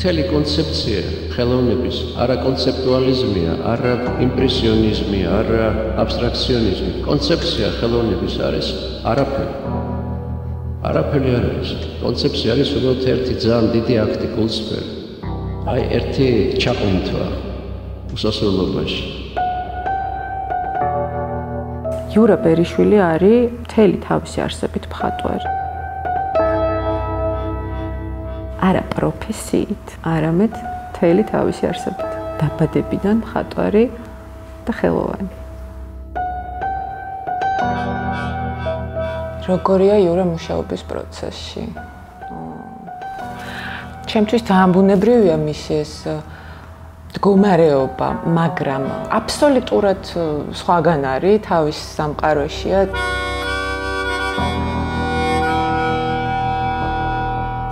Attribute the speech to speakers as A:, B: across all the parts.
A: მთელი კონცეფცია ხელოვნების არა კონცეპტუალიზმია, არა იმპრესიონიზმია, არა აბსტრაქციონიზმი. კონცეფცია ხელოვნების არის არაფერი. არაფერი არ არის. კონცეფცია არის უბრალოდ ერთი ძალიან დიდი აქტი გულსფერი. აი ერთი ჩაყუნთვა უსასრულობაში.
B: იურა ბერიშვილი არის მთელი თავისი არსებით მხატვარი. არა პროფესიით, არამედ მთელი თავისი არსებით. დაბადებიდან მხატვარი და ხელოვანი. როგორია იურა მუშაობის პროცესში? ჩემთვის ძალიან ბუნებრივია მისი ეს მდგომარეობა, მაგრამ აბსოლუტურად სხვაგან არის თავის სამყაროშია.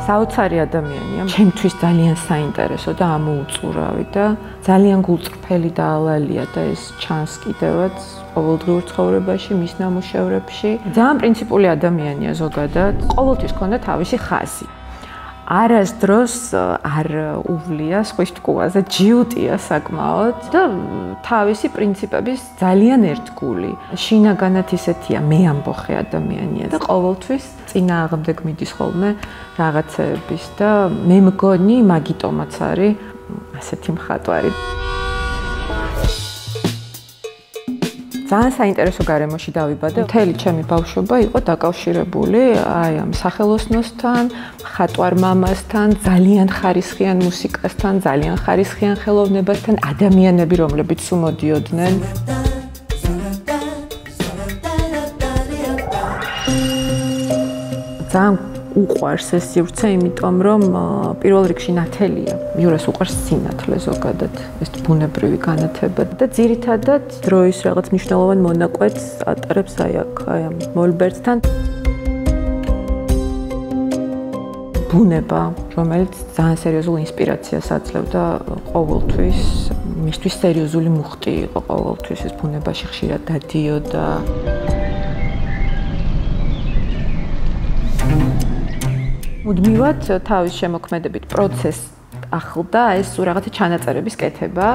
B: საოცარი ადამიანია, ჩემთვის ძალიან საინტერესო და ამოუწურავი და ძალიან გულწრფელი და ალალია და ეს ჩანს კიდევაც ყოველდღიურ ცხოვრებაში, მის ნამუშევრებში. ძალიან პრინციპული ადამიანია ზოგადად, ყოველთვის ჰქონდა თავისი ხაზი. არასდროს არ უვლია სხვის თქმაზე, ჯიუტია საკმაოდ და თავისი პრინციპების ძალიან ერთგული. შინაგანად ისეთია, მე ამბოხე ადამიანია და ყოველთვის წინააღმდეგ მიდის ხოლმე რაღაცეების და მე მგონი მაგიტომაც არის ასეთი მხატვარი. ძალიან საინტერესო გარემოში დავიბადე. მთელი ჩემი ბავშვობა იყო დაკავშირებული აი ამ სახელოსნოსთან, მხატვარ მამასთან, ძალიან ხარისხიან მუსიკასთან, ძალიან ხარისხიან ხელოვნებასთან, ადამიანები, რომლებიც უმოდიოდნენ. ძალიან უყვარს ეს სივრცე, იმიტომ რომ პირველ რიგში ნათელია. იურას უყვარს სინათლე ზოგადად, ეს ბუნებრივი განათება და ძირითადად დროის რაღაც მნიშვნელოვან მონაკვეთს ატარებს აი აქ, აი ამ მოლბერტთან. ბუნება, რომელიც ძალიან სერიოზულ ინსპირაციას აძლევდა ყოველთვის, მისთვის სერიოზული მუხტი იყო ყოველთვის, ეს ბუნებაში ხშირად დადიოდა. მუდმივად თავის შემოქმედებით პროცესს ახლდა ეს რაღაცა ჩანაწერების კეთება.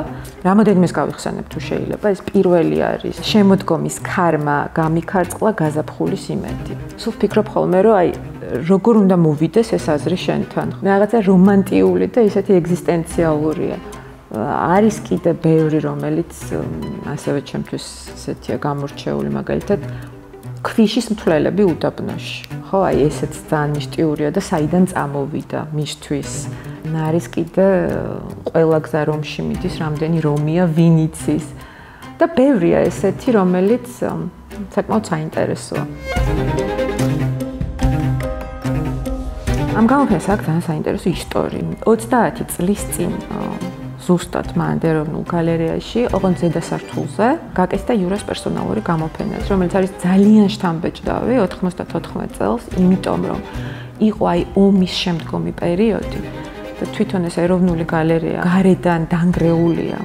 B: რამოდენიმეს გავიხსენებ თუ შეიძლება, ეს პირველი არის შემოდგომის ქარმა, გამიქარწყლა გაზაფხულის იმედი. სულ ვფიქრობ ხოლმე, რომ აი როგორ უნდა მოვიდეს ეს აზრი შენთან. რაღაცა რომანტიული და ისეთი ეგზისტენციალურია. არის კიდე ბევრი, რომელიც ასევე ჩემთვის ესეთია გამორჩეული, მაგალითად ქვიშის მთლელები უდაბნოში. ხო, აი ესეც ძალიან მისტიურია და საიდან წამოვიდა მისთვის. არის კიდე ყველა გზა რომში მიდის, რამდენი რომია, ვინ იცის. და ბევრია ესეთი, რომელიც საკმაოდ საინტერესოა. ამ გამოფენას აქვს ძალიან საინტერესო ისტორია. 30 წლის წინ ზუსტად მან ეროვნულ გალერეაში, ოღონდ ზედასართულზე, გაკეთდა იურას პერსონალური გამოფენა, რომელიც არის ძალიან შთამბეჭდავი 94 წელს, იმიტომ რომ იყო აი ომის შემდგომი პერიოდი და თვითონ ეს ეროვნული გალერეა გარედან დანგრეულია.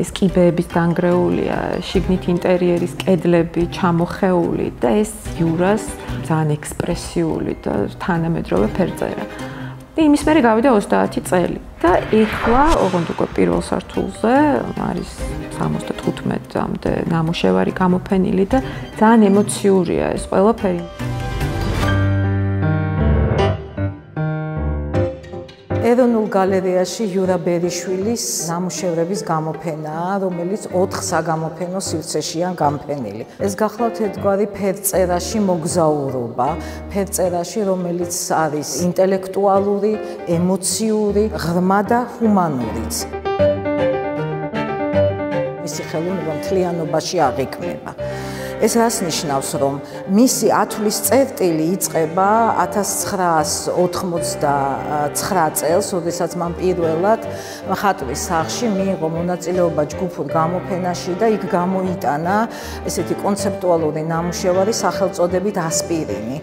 B: ეს კიბეების დანგრეულია, შიგნით ინტერიერის კედლები ჩამოხეული და ეს იურას ძალიან ექსპრესიული და თანამედროვე ფერწერა. და იმის მერე გავიდა 30 წელი და ეხლა ოღონდ უკვე პირველ სართულზე არის 75-მდე ნამუშევარი გამოფენილი და ძალიან ემოციურია ეს ყველაფერი.
C: ეროვნულ გალერეაში იურა ბერიშვილის ნამუშევრების გამოფენაა, რომელიც 4 საგამოფენო სივრცეშია გამოფენილი. ეს გახლავთ ერთგვარი ფერწერაში მოგზაურობა, ფერწერაში, რომელიც არის ინტელექტუალური, ემოციური, ღრმა და ჰუმანურიც. მისი ხელოვნება მთლიანობაში აღიქმება. ეს რას ნიშნავს, რომ მისი ათვლის წერტილი იწყება 1989 წელს, როდესაც მან პირველად მხატვრის სახლში მიიღო მონაწილეობა ჯგუფურ გამოფენაში და იქ გამოიტანა ესეთი კონცეპტუალური ნამუშევარი სახელწოდებით ასპირინი,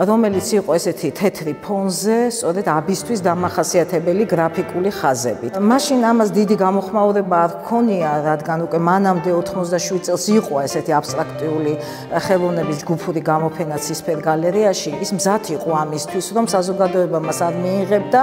C: რომელიც იყო ესეთი თეთრი ფონზე, სწორედ აბისთვის დამახასიათებელი გრაფიკული ხაზებით. მაშინ ამას დიდი გამოხმაურება არ ჰქონია, რადგან უკვე მანამდე 87 წელს იყო ესეთი აბსტრაქტული უსწავლელი ხელოვნების ჯგუფური გამოფენა ცისფერ გალერეაში, ის მზად იყო ამისთვის, რომ საზოგადოება მას არ მიიღებდა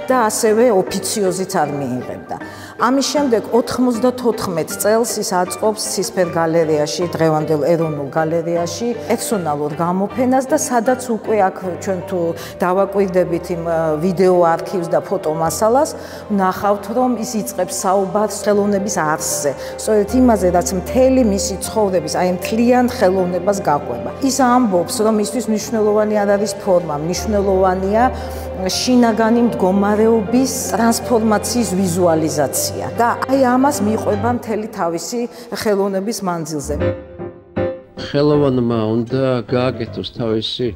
C: და ასევე ოფიციოზიც არ მიიღებდა. ამის შემდეგ 94 წელს ის აწყობს ცისფერ გალერეაში, დღევანდელ ეროვნულ გალერეაში პერსონალურ გამოფენას და სადაც უკვე აქ ჩვენ თუ დავაკვირდებით იმ ვიდეო არქივს და ფოტომასალას, ვნახავთ, რომ ის იწყებს საუბარს ხელოვნების არსზე. სწორედ იმაზე, რაც მთელი მისი ცხოვრების, აი მთლიან ხელოვნებას გაყვება. ის ამბობს, რომ ისთვის მნიშვნელოვანი არ არის ფორმა, მნიშვნელოვანია შინაგანი მდგომარეობის ტრანსფორმაციის ვიზუალიზაცია და აი ამას მიყვება მთელი თავისი ხელოვნების მანძილზე.
A: ხელოვანმა უნდა გააკეთოს თავისი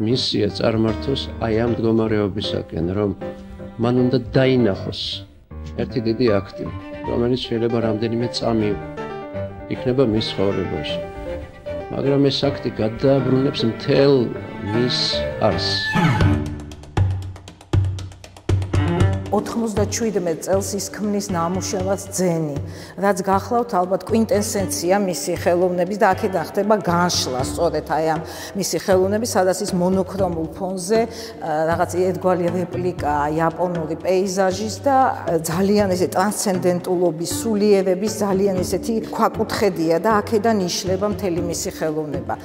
A: მისია წარმართოს აი ამ მდგომარეობისაკენ, რომ მან უნდა დაინახოს ერთი დიდი აქტი, რომელიც შეიძლება რამდენიმე წამი იქნება მის ცხოვრებაში. მაგრამ ეს აქტი გადააბრუნებს მთელ მის არსს.
C: 97 წელს ის ქმნის ნამუშევარს ძენი, რაც გახლავთ ალბათ კვინტესენცია მისი ხელოვნების და აქედან ხდება განშლა სწორედ აი ამ მისი ხელოვნების, სადაც ის მონოქრომულ ფონზე რაღაც ერთგვარი რეპლიკა იაპონური პეიზაჟის და ძალიან ესე ტრანსცენდენტულობის, სულიერების ძალიან ესეთი ქვაკუთხედია და აქედან იშლება მთელი მისი ხელოვნება.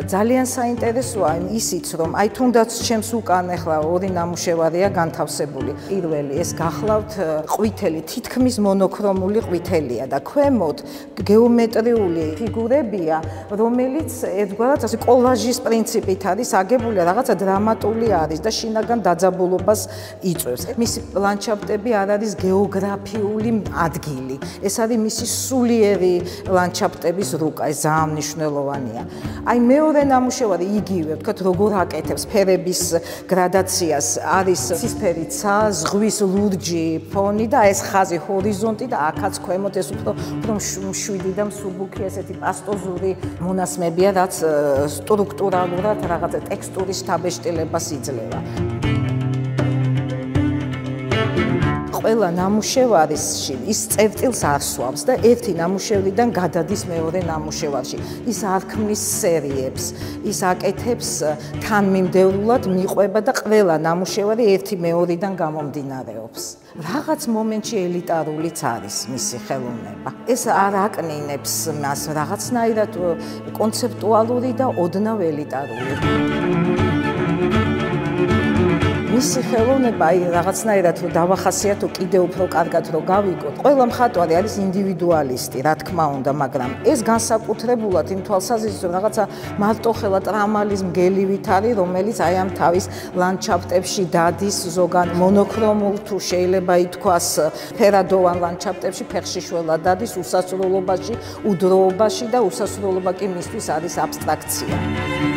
C: ძალიან საინტერესოა ისიც, რომ აი თუნდაც ჩემს უკან ახლა ორი ნამუშევარია განთავსებული. პირველი ეს გახლავთ ყვითელი, თითქმის მონოქრომული ყვითელია და ქვემოთ გეომეტრიული ფიგურებია, რომელიც ერთგვარად ასე კოლაჟის პრინციპით არის აგებული, რაღაცა დრამატული არის და შინაგან დაძაბულობას იწვევს. მისი ლანდშაფტები არ არის გეოგრაფიული ადგილი. ეს არის მისი სულიერი ლანდშაფტების რუკა, ეს ძალიან მნიშვნელოვანია. აი მეორე ნამუშევარი იგივე, ვთქვათ, როგორ აკეთებს ფერების გრადაციას, არის ცისფერი ცა, ზღვის ლურჯი ფონი და ეს ხაზი ჰორიზონტი და აქაც ქვემოთ ეს უფრო მშვიდი და მსუბუქი ესეთი პასტოზური მონასმებია, რაც სტრუქტურალურად რაღაცა ტექსტურის შთაბეჭდილებას იძლევა. ყველა ნამუშევარში ის წერტილს არ სვავს და ერთი ნამუშევრიდან გადადის მეორე ნამუშევარში. ის არ ქმნის სერიებს, ის აკეთებს თანმიმდევრულად მიყვება და ყველა ნამუშევარი ერთი მეორიდან გამომდინარეობს. რაღაც მომენტში ელიტარულიც არის მისი ხელოვნება. ეს არ აკნინებს მას რაღაცნაირად კონცეპტუალური და ოდნავ ელიტარული. მისი ხელოვნება აი რაღაცნაირად რომ დავახასიათო კიდევ უფრო კარგად რომ გავიგოთ. ყველა მხატვარი არის ინდივიდუალისტი, რა თქმა უნდა, მაგრამ ეს განსაკუთრებულად იმ თვალსაზრისით რომ რაღაცა მარტოხელა ტრამალის მგელივით არის, რომელიც აი ამ თავის ლანდშაფტებში დადის, ზოგან მონოქრომულ თუ შეიძლება ითქვას ფერადოვან ლანდშაფტებში ფეხშიშველა დადის უსასრულობაში, უდროობაში და უსასრულობა კი მისთვის არის აბსტრაქცია.